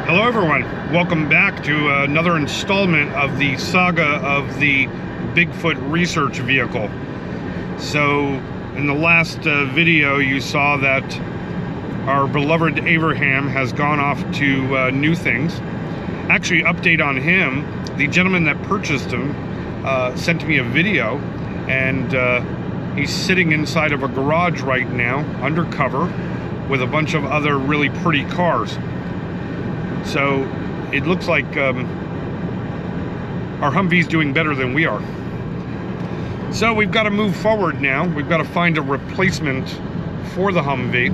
Hello everyone, welcome back to another installment of the saga of the Bigfoot research vehicle. So in the last video you saw that our beloved Abraham has gone off to new things. Actually, update on him, the gentleman that purchased him sent me a video, and he's sitting inside of a garage right now undercover with a bunch of other really pretty cars. So it looks like our Humvee's doing better than we are. So we've got to move forward now. We've got to find a replacement for the Humvee.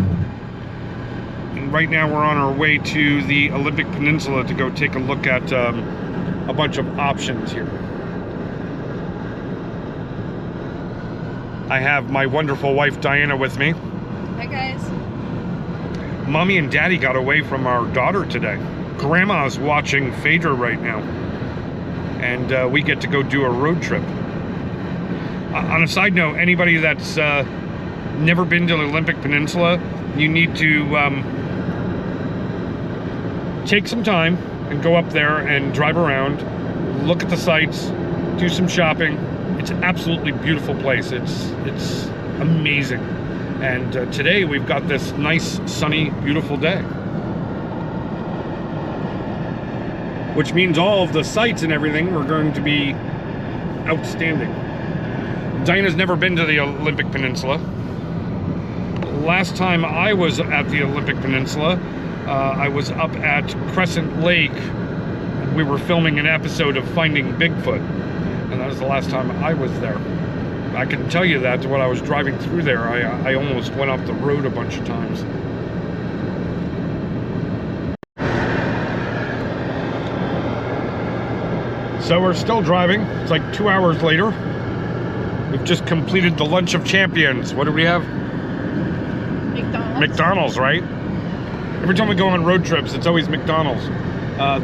And right now we're on our way to the Olympic Peninsula to go take a look at a bunch of options here. I have my wonderful wife Diana with me. Hi guys. Mommy and Daddy got away from our daughter today. Grandma's watching Phaedra right now, and we get to go do a road trip. On a side note, anybody that's never been to the Olympic Peninsula, you need to take some time and go up there and drive around, look at the sights, do some shopping. It's an absolutely beautiful place. It's amazing. And today we've got this nice, sunny, beautiful day. Which means all of the sights and everything are going to be outstanding. Diana's never been to the Olympic Peninsula. Last time I was at the Olympic Peninsula, I was up at Crescent Lake. We were filming an episode of Finding Bigfoot, and that was the last time I was there. I can tell you that when I was driving through there, I almost went off the road a bunch of times. So we're still driving. It's like 2 hours later. We've just completed the lunch of champions. What do we have? McDonald's. McDonald's, right? Every time we go on road trips, it's always McDonald's.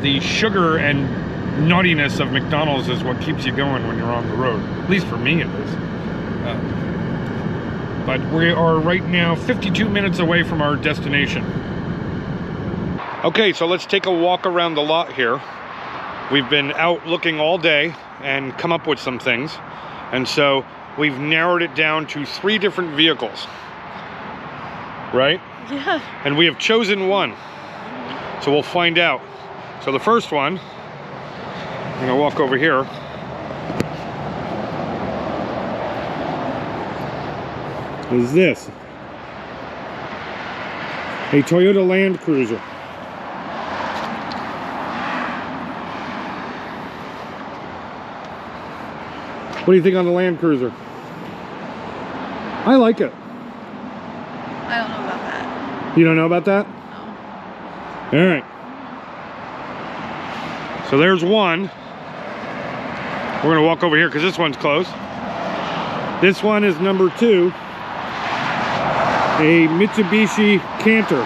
The sugar and naughtiness of McDonald's is what keeps you going when you're on the road. At least for me it is. But we are right now 52 minutes away from our destination. Okay, so let's take a walk around the lot here. We've been out looking all day and come up with some things. And so we've narrowed it down to 3 different vehicles. Right? Yeah. And we have chosen one. So we'll find out. So the first one, I'm gonna walk over here. Is this. A Toyota Land Cruiser. What do you think on the Land Cruiser? I like it. I don't know about that. You don't know about that? No. All right. So there's one. We're gonna walk over here because this one's closed. This one is number 2. A Mitsubishi Canter.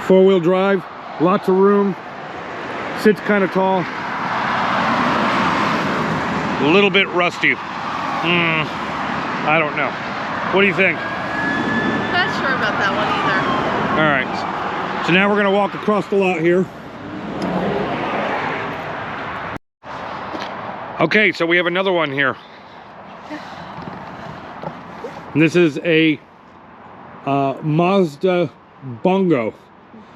Four-wheel drive, lots of room. Sits kind of tall. A little bit rusty. I don't know. What do you think? Not sure about that one either. All right. So now we're going to walk across the lot here. Okay, so we have another one here. And this is a Mazda Bongo.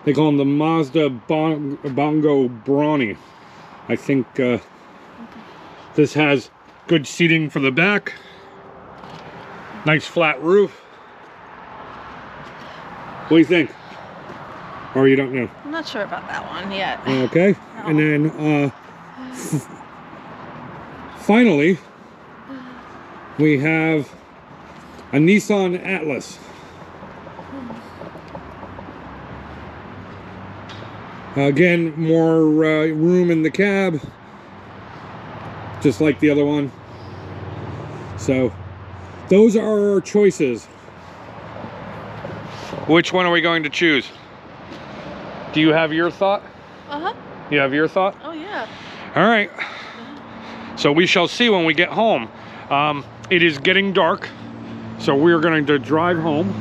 They call them the Mazda Bongo Brawny. I think this has good seating for the back. Nice flat roof. What do you think? Or you don't know? I'm not sure about that one yet. Okay. No. And then finally, we have a Nissan Atlas. Again, more room in the cab, just like the other one. So, those are our choices. Which one are we going to choose? Do you have your thought? Uh-huh. You have your thought? Oh, yeah. All right. So we shall see when we get home. It is getting dark. So we're going to drive home.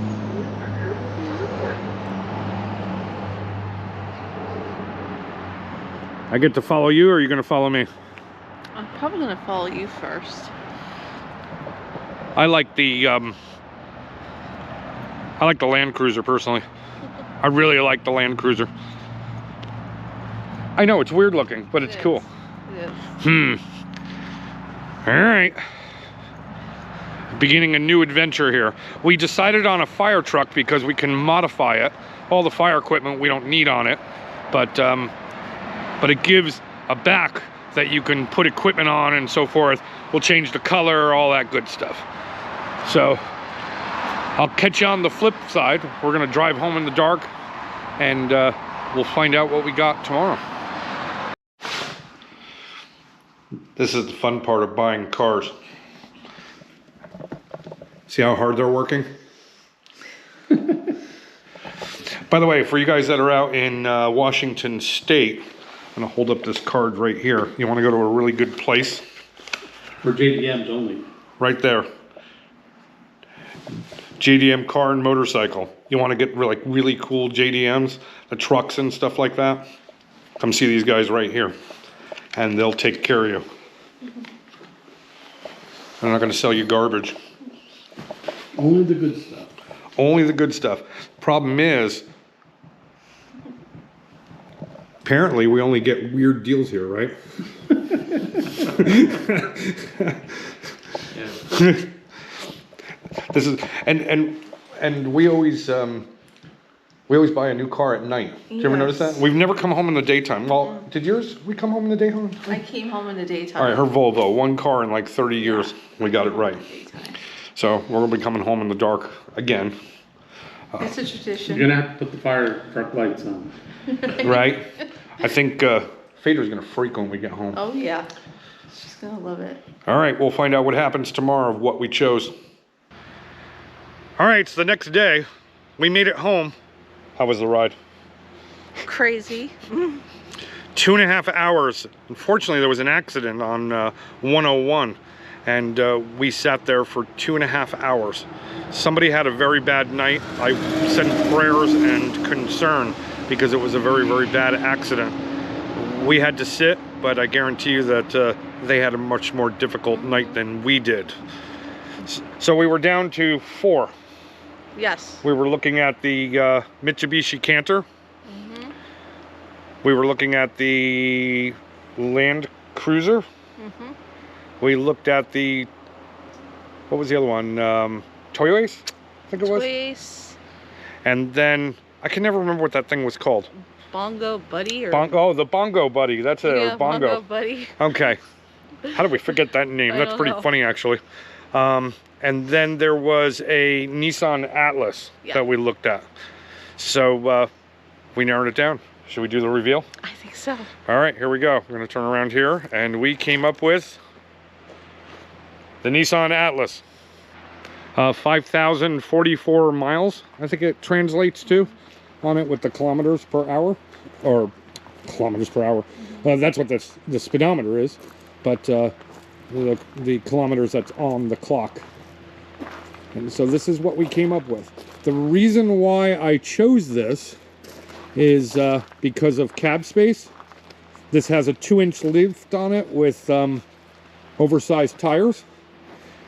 I get to follow you, or are you going to follow me? I'm probably gonna follow you first. I like the Land Cruiser personally. I really like the Land Cruiser. I know it's weird looking, but it's cool. It is. All right. Beginning a new adventure here. We decided on a fire truck because we can modify it. All the fire equipment we don't need on it, but it gives a back that you can put equipment on and so forth. We'll change the color, all that good stuff. So I'll catch you on the flip side. We're gonna drive home in the dark, and we'll find out what we got tomorrow. This is the fun part of buying cars. See how hard they're working? By the way, for you guys that are out in Washington State, I'm gonna hold up this card right here. You wanna go to a really good place? For JDMs only. Right there. JDM car and motorcycle. You wanna get like really cool JDMs, the trucks and stuff like that? Come see these guys right here. And they'll take care of you. They're not gonna sell you garbage. Only the good stuff. Only the good stuff. Problem is, apparently we only get weird deals here, right? Yeah. This is and we always buy a new car at night. Did you ever notice that? We've never come home in the daytime. Well, did yours? We come home in the daytime? I came home in the daytime. All right, her Volvo, one car in like 30 years. We got it right. So we're gonna be coming home in the dark again. It's a tradition. You're gonna have to put the fire truck lights on. Right? I think Fader's gonna freak when we get home. Oh yeah, she's gonna love it. All right, we'll find out what happens tomorrow of what we chose. All right, it's the next day. We made it home. How was the ride? Crazy. 2.5 hours. Unfortunately, there was an accident on 101, and we sat there for 2.5 hours. Somebody had a very bad night. I sent prayers and concern because it was a very, very bad accident. We had to sit, but I guarantee you that they had a much more difficult night than we did. So we were down to 4. Yes. We were looking at the Mitsubishi Canter. We were looking at the Land Cruiser. We looked at the, what was the other one? Toyoace, I think it was. Toyoace. And then, I can never remember what that thing was called. Bongo Buddy? Or Oh, the Bongo Buddy. That's it, yeah, or Bongo. Bongo Buddy. Okay. How did we forget that name? I That's don't pretty know. funny, actually. And then there was a Nissan Atlas that we looked at. So we narrowed it down. Should we do the reveal? I think so. All right, here we go. We're gonna turn around here, and we came up with the Nissan Atlas. 5,044 miles, I think it translates to, on it with the kilometers per hour, or kilometers per hour. That's what the speedometer is, but the kilometers that's on the clock. And so this is what we came up with. The reason why I chose this is because of cab space. This has a 2-inch lift on it with oversized tires.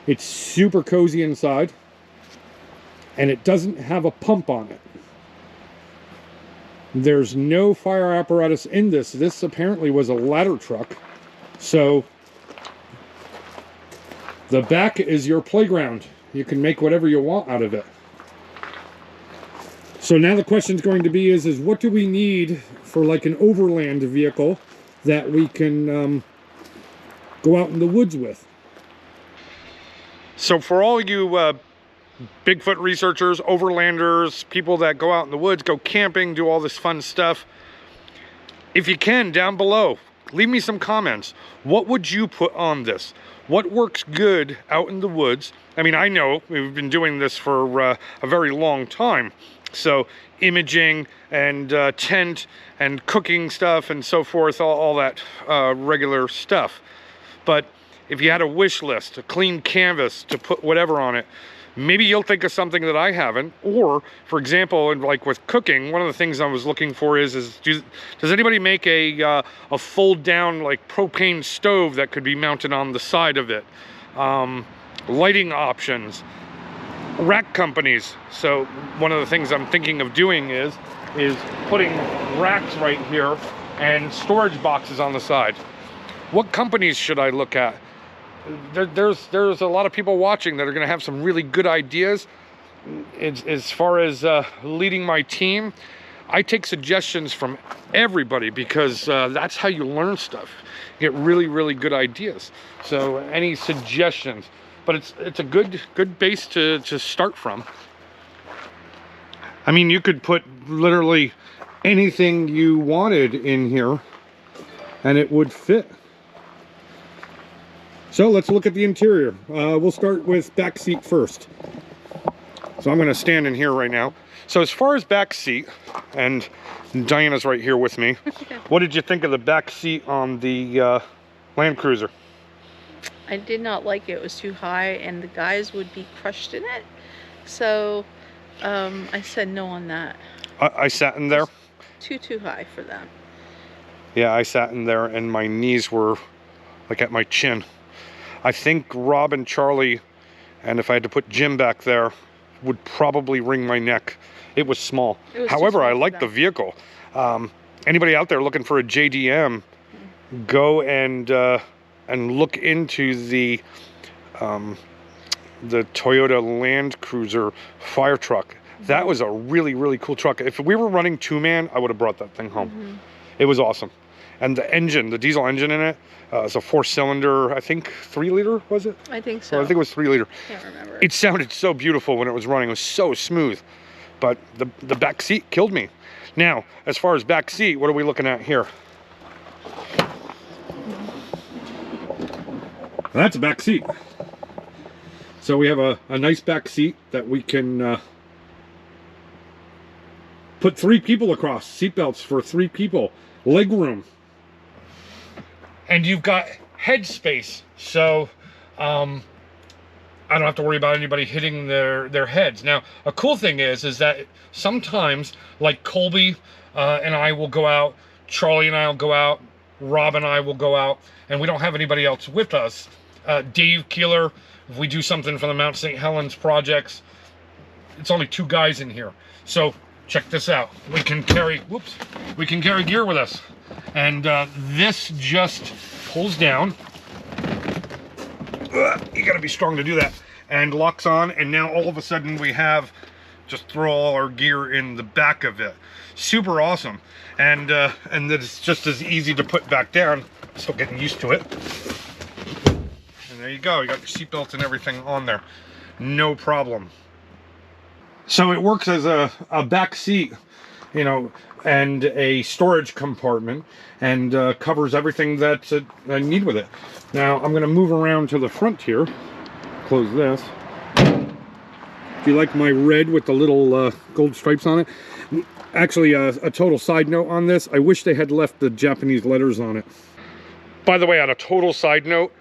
It's super cozy inside, and it doesn't have a pump on it. There's no fire apparatus in this. This apparently was a ladder truck. So the back is your playground. You can make whatever you want out of it. So now the question is going to be is what do we need for like an overland vehicle that we can go out in the woods with? So for all you Bigfoot researchers, overlanders, people that go out in the woods, go camping, do all this fun stuff, if you can, down below, leave me some comments. What would you put on this? What works good out in the woods? I mean, I know we've been doing this for a very long time. So imaging and tent and cooking stuff and so forth, all that regular stuff. But if you had a wish list, a clean canvas to put whatever on it, maybe you'll think of something that I haven't. Or, for example, like with cooking, one of the things I was looking for is does anybody make a fold down like propane stove that could be mounted on the side of it? Lighting options, rack companies. So one of the things I'm thinking of doing is putting racks right here and storage boxes on the side. What companies should I look at? There's a lot of people watching that are going to have some really good ideas. As far as leading my team, I take suggestions from everybody because that's how you learn stuff. You get really good ideas. So any suggestions? But it's a good base to start from. I mean, you could put literally anything you wanted in here and it would fit. So let's look at the interior. We'll start with back seat first. So I'm going to stand in here right now. So as far as back seat, and Diana's right here with me, what did you think of the back seat on the Land Cruiser? I did not like it. It was too high and the guys would be crushed in it. So I said no on that. I sat in there. Too high for them. Yeah, I sat in there and my knees were like at my chin. I think Rob and Charlie, and if I had to put Jim back there, would probably wring my neck. It was small. However, I like the vehicle. Anybody out there looking for a JDM, go and look into the Toyota Land Cruiser fire truck. That was a really cool truck. If we were running two-man, I would have brought that thing home. It was awesome. And the engine, the diesel engine in it, it's a 4-cylinder, I think 3-liter, was it? I think so. Well, I think it was 3-liter. Can't remember. It sounded so beautiful when it was running. It was so smooth. But the back seat killed me. Now, as far as back seat, what are we looking at here? That's a back seat. So we have a nice back seat that we can put 3 people across. Seat belts for 3 people. Leg room. And you've got head space, so I don't have to worry about anybody hitting their heads. Now, a cool thing is that sometimes, like Colby and I will go out, Charlie and I will go out, Rob and I will go out, and we don't have anybody else with us. Dave Keeler, if we do something for the Mount St. Helens projects, it's only 2 guys in here. So check this out. We can carry gear with us. And this just pulls down. You gotta be strong to do that. And locks on, and now all of a sudden we have, just throw all our gear in the back of it. Super awesome. And it's just as easy to put back down. Still getting used to it. And there you go, you got your seatbelts and everything on there. No problem. So it works as a back seat, you know, and a storage compartment, and covers everything that I need with it. Now I'm going to move around to the front here. Close this. If you like my red with the little gold stripes on it. Actually, a total side note on this, I wish they had left the Japanese letters on it. By the way, on a total side note,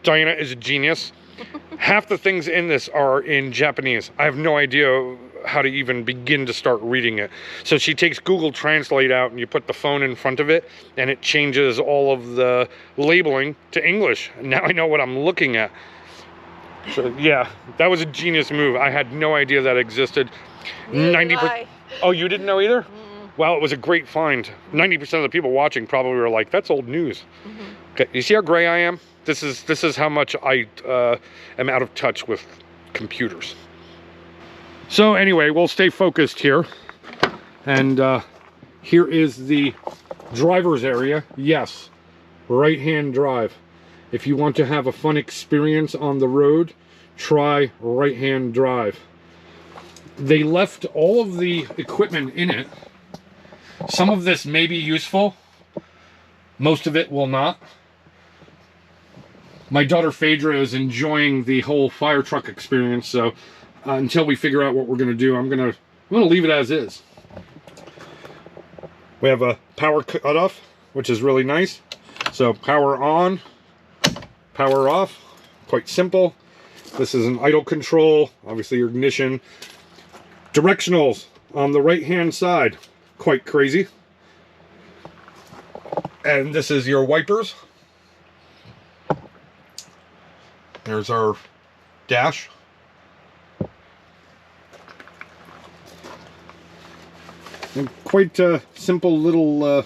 Diana is a genius. Half the things in this are in Japanese. I have no idea how to even begin to start reading it. So she takes Google Translate out and you put the phone in front of it and it changes all of the labeling to English. Now I know what I'm looking at. So yeah, that was a genius move. I had no idea that existed. 90%. Oh, you didn't know either? Well, it was a great find. 90% of the people watching probably were like, that's old news. Okay, you see how gray I am? This is how much I am out of touch with computers. So anyway, we'll stay focused here. And here is the driver's area. Yes, right-hand drive. If you want to have a fun experience on the road, try right-hand drive. They left all of the equipment in it. Some of this may be useful. Most of it will not. My daughter Phaedra is enjoying the whole fire truck experience, so until we figure out what we're going to do, I'm going to leave it as is. We have a power cutoff, which is really nice. So power on, power off, quite simple. This is an idle control, obviously your ignition. Directionals on the right hand side, quite crazy. And this is your wipers. There's our dash. And quite a simple little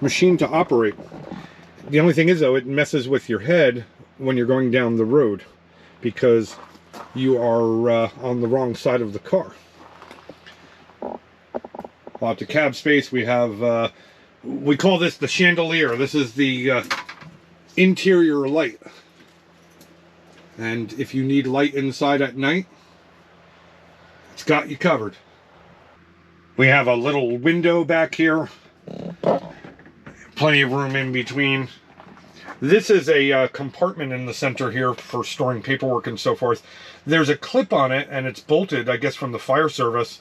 machine to operate. The only thing is though, it messes with your head when you're going down the road because you are on the wrong side of the car. Lots of cab space. We have, we call this the chandelier. This is the interior light. And if you need light inside at night, it's got you covered. We have a little window back here. Plenty of room in between. This is a compartment in the center here for storing paperwork and so forth. There's a clip on it and it's bolted, I guess, from the fire service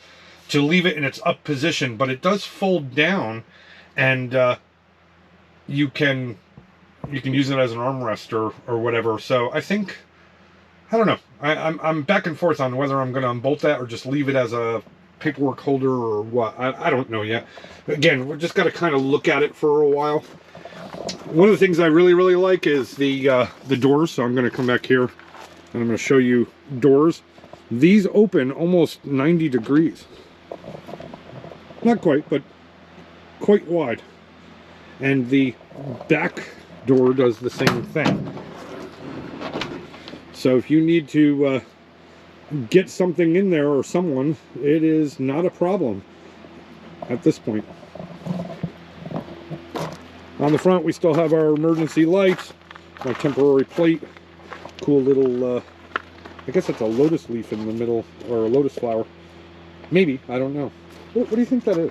to leave it in its up position, but it does fold down and you can use it as an armrest or whatever. So I think, I don't know. I'm back and forth on whether I'm going to unbolt that or just leave it as a paperwork holder or what. I don't know yet. Again, we're just got to kind of look at it for a while. One of the things I really like is the doors. So I'm going to come back here and I'm going to show you doors. These open almost 90 degrees. Not quite, but quite wide. And the back door does the same thing. So if you need to get something in there or someone, it is not a problem at this point. On the front we still have our emergency lights, my temporary plate, cool little I guess it's a lotus leaf in the middle, or a lotus flower, maybe, I don't know. What do you think that is?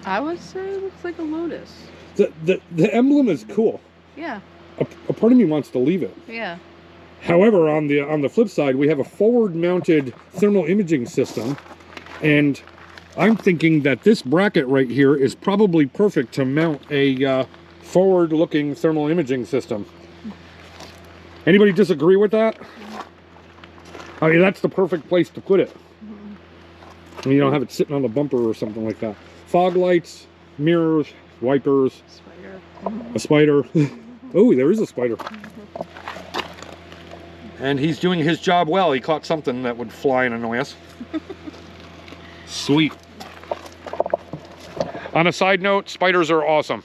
I would say it looks like a lotus. The emblem is cool. Yeah. A part of me wants to leave it. Yeah. However, on the flip side, we have a forward-mounted thermal imaging system, and I'm thinking that this bracket right here is probably perfect to mount a forward-looking thermal imaging system. Anybody disagree with that? I mean, that's the perfect place to put it. I mean, you don't have it sitting on the bumper or something like that. Fog lights, mirrors, wipers, Spider. a spider. Oh, there is a spider. And he's doing his job well. He caught something that would fly and annoy us. Sweet. On a side note, spiders are awesome.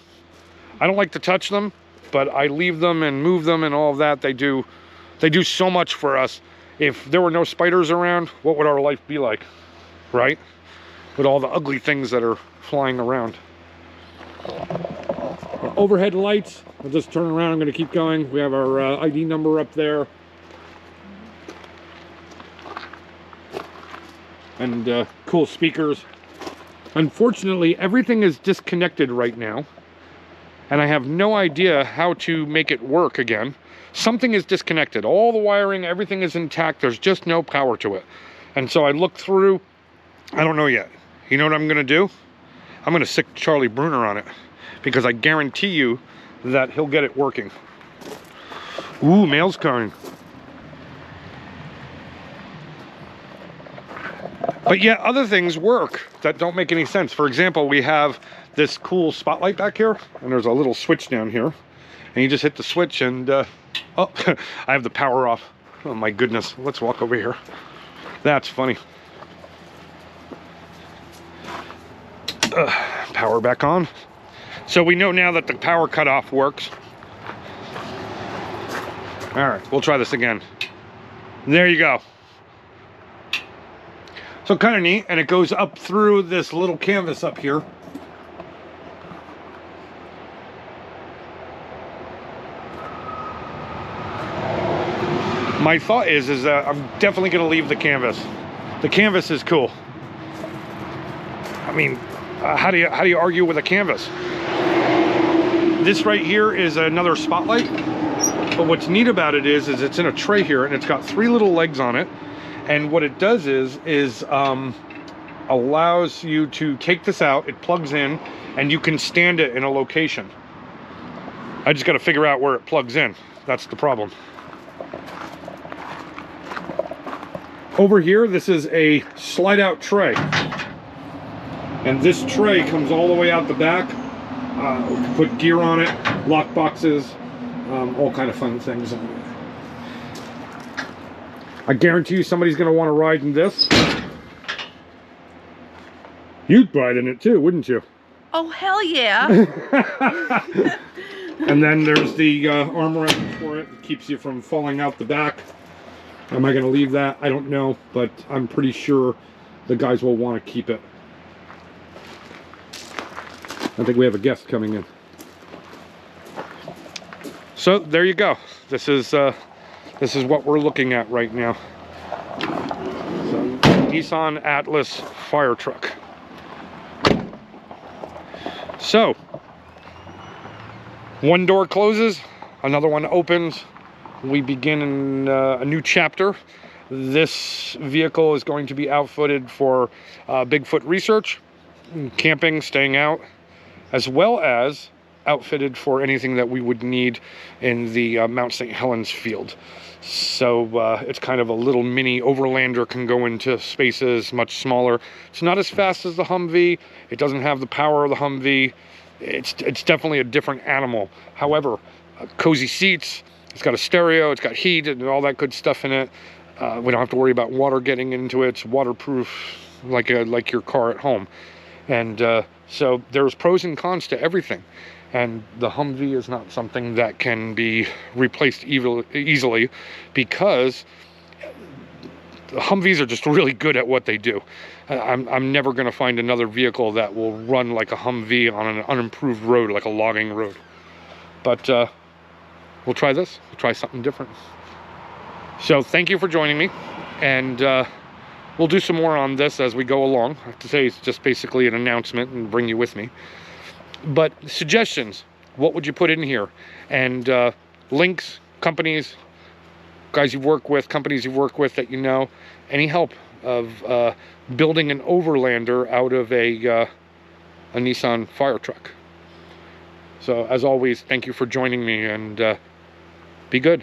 I don't like to touch them, but I leave them and move them and all of that. They do so much for us. If there were no spiders around, what would our life be like? Right? With all the ugly things that are flying around. Overhead lights. I'll just turn around. I'm going to keep going. We have our ID number up there. And cool speakers. Unfortunately, everything is disconnected right now. And I have no idea how to make it work again. Something is disconnected. All the wiring, everything is intact. There's just no power to it. And so I looked through. I don't know yet. You know what I'm going to do? I'm going to sick Charlie Bruner on it. Because I guarantee you that he'll get it working. Ooh, mail's coming. But yet other things work that don't make any sense. For example, we have this cool spotlight back here, and there's a little switch down here. And you just hit the switch and, oh, I have the power off. Oh my goodness, let's walk over here. That's funny. Power back on. So we know now that the power cutoff works. All right, we'll try this again. There you go. So kind of neat, and it goes up through this little canvas up here. My thought is that I'm definitely going to leave the canvas. The canvas is cool. I mean, how do you argue with a canvas? This right here is another spotlight. But what's neat about it is it's in a tray here, and it's got 3 little legs on it. And what it does is allows you to take this out, it plugs in, and you can stand it in a location. I just got to figure out where it plugs in. That's the problem. Over here, this is a slide out tray. And this tray comes all the way out the back. We can put gear on it, lock boxes, all kind of fun things on it. I guarantee you somebody's going to want to ride in this. You'd ride in it too, wouldn't you? Oh, hell yeah. And then there's the arm rest for it. It keeps you from falling out the back. Am I going to leave that? I don't know, but I'm pretty sure the guys will want to keep it. I think we have a guest coming in. So there you go. This is what we're looking at right now. So, Nissan Atlas fire truck. So, one door closes, another one opens. We begin a new chapter. This vehicle is going to be outfitted for Bigfoot research, camping, staying out, as well as outfitted for anything that we would need in the Mount St. Helens field. So it's kind of a little mini overlander, can go into spaces much smaller. It's not as fast as the Humvee. It doesn't have the power of the Humvee. It's definitely a different animal. However, cozy seats, it's got a stereo, it's got heat and all that good stuff in it. We don't have to worry about water getting into it. It's waterproof like your car at home. And so there's pros and cons to everything. And the Humvee is not something that can be replaced easily, because the Humvees are just really good at what they do. I'm never going to find another vehicle that will run like a Humvee on an unimproved road, like a logging road. But we'll try this. We'll try something different. So thank you for joining me, and we'll do some more on this as we go along. I have to say, it's just basically an announcement and bring you with me. But suggestions, what would you put in here? And links, companies, guys you work with, companies you work with that you know, any help of building an overlander out of a Nissan fire truck. So as always, thank you for joining me, and be good.